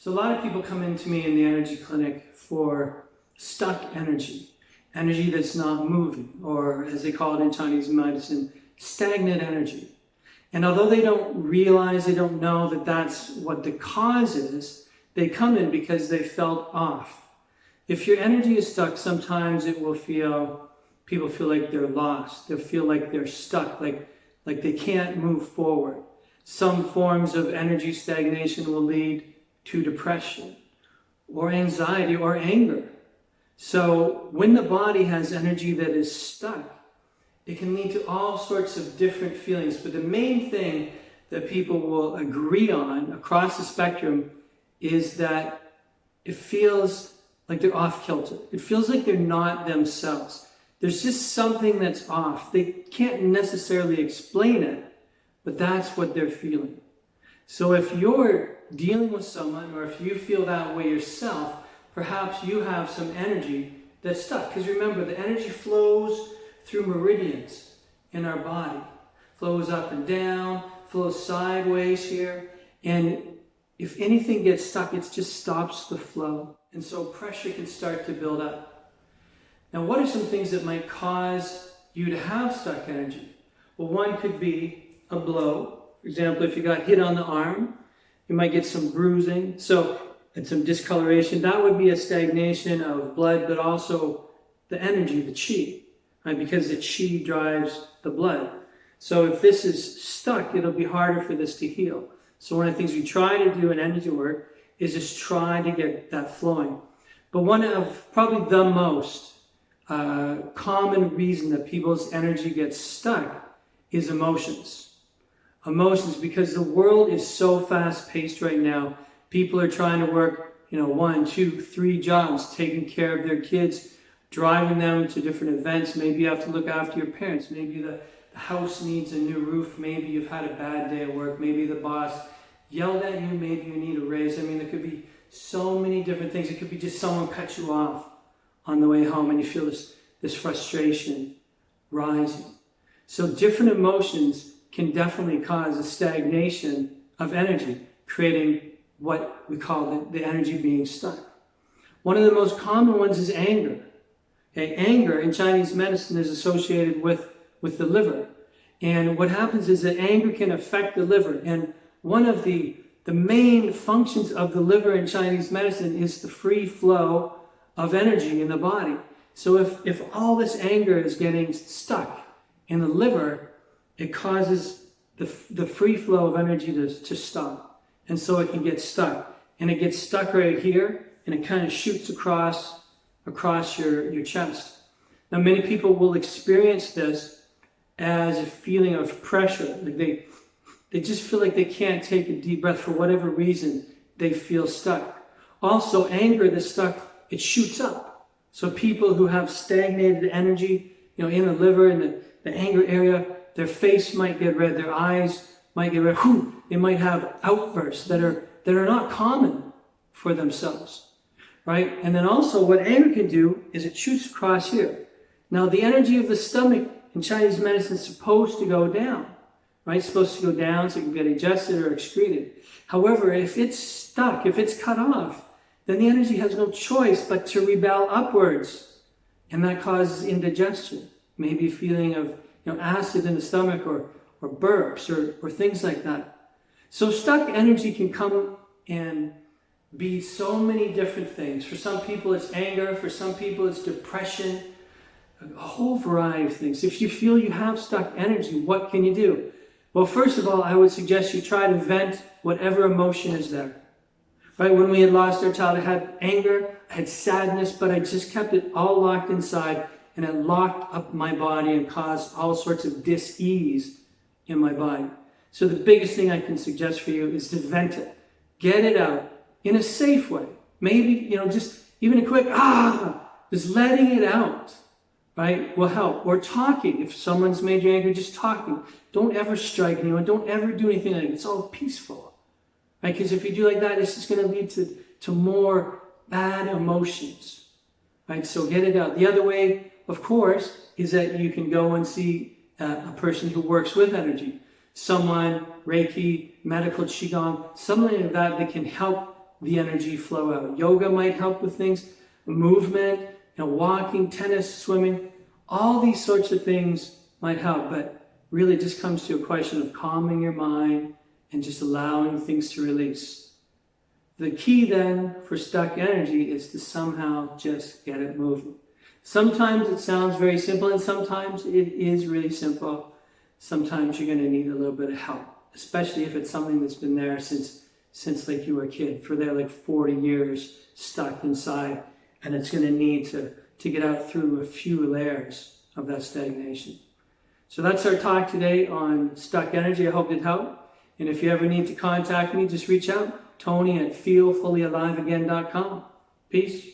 So a lot of people come into me in the energy clinic for stuck energy that's not moving, or as they call it in Chinese medicine, stagnant energy. And although they don't realize, they don't know that that's what the cause is, they come in because they felt off. If your energy is stuck, sometimes it will people feel like they're lost. They'll feel like they're stuck, like they can't move forward. Some forms of energy stagnation will lead to depression or anxiety or anger. So when the body has energy that is stuck, it can lead to all sorts of different feelings. But the main thing that people will agree on across the spectrum is that it feels like they're off kilter. It feels like they're not themselves. There's just something that's off. They can't necessarily explain it, but that's what they're feeling. So if you're dealing with someone, or if you feel that way yourself, perhaps you have some energy that's stuck. Because remember, the energy flows through meridians in our body. Flows up and down, flows sideways here. And if anything gets stuck, it just stops the flow. And so pressure can start to build up. Now, what are some things that might cause you to have stuck energy? Well, one could be a blow. For example, if you got hit on the arm, you might get some bruising, and some discoloration. That would be a stagnation of blood, but also the energy, the qi, right? Because the qi drives the blood. So if this is stuck, it'll be harder for this to heal. So one of the things we try to do in energy work is just try to get that flowing. But one of probably the most common reason that people's energy gets stuck is emotions. Emotions, because the world is so fast-paced right now. People are trying to work, 1, 2, 3 jobs, taking care of their kids, driving them to different events. Maybe you have to look after your parents. Maybe the house needs a new roof. Maybe you've had a bad day at work. Maybe the boss yelled at you. Maybe you need a raise. I mean, there could be so many different things. It could be just someone cut you off on the way home and you feel this frustration rising. So different emotions can definitely cause a stagnation of energy, creating what we call the energy being stuck. One of the most common ones is anger. Okay? Anger in Chinese medicine is associated with the liver. And what happens is that anger can affect the liver. And one of the main functions of the liver in Chinese medicine is the free flow of energy in the body. So if all this anger is getting stuck in the liver, it causes the free flow of energy to stop. And so it can get stuck. And it gets stuck right here, and it kind of shoots across your chest. Now, many people will experience this as a feeling of pressure. Like they just feel like they can't take a deep breath for whatever reason. They feel stuck. Also, anger that's stuck, it shoots up. So people who have stagnated energy, in the liver, in the anger area, their face might get red, their eyes might get red. They might have outbursts that are not common for themselves, right? And then also what anger can do is it shoots across here. Now the energy of the stomach in Chinese medicine is supposed to go down, right? It's supposed to go down so it can get digested or excreted. However, if it's stuck, if it's cut off, then the energy has no choice but to rebel upwards. And that causes indigestion, maybe a feeling of acid in the stomach or burps or things like that. So stuck energy can come and be so many different things. For some people it's anger, for some people it's depression, a whole variety of things. If you feel you have stuck energy, what can you do? Well, first of all, I would suggest you try to vent whatever emotion is there. Right, when we had lost our child, I had anger, I had sadness, but I just kept it all locked inside, and it locked up my body and caused all sorts of dis-ease in my body. So the biggest thing I can suggest for you is to vent it. Get it out in a safe way. Maybe, just even a quick, just letting it out, right, will help. Or talking. If someone's made you angry, just talking. Don't ever strike anyone. Don't ever do anything like that. It's all peaceful. Right? Because if you do like that, it's just going to lead to more bad emotions. Right? So get it out. The other way, of course, is that you can go and see a person who works with energy. Someone, Reiki, Medical Qigong, something like that can help the energy flow out. Yoga might help with things, movement, walking, tennis, swimming, all these sorts of things might help, but really just comes to a question of calming your mind and just allowing things to release. The key then for stuck energy is to somehow just get it moving. Sometimes it sounds very simple, and sometimes it is really simple. Sometimes you're going to need a little bit of help, especially if it's something that's been there since like you were a kid, for like 40 years stuck inside, and it's going to need to get out through a few layers of that stagnation. So that's our talk today on stuck energy. I hope it helped. And if you ever need to contact me, just reach out. Tony at feelfullyaliveagain.com. Peace.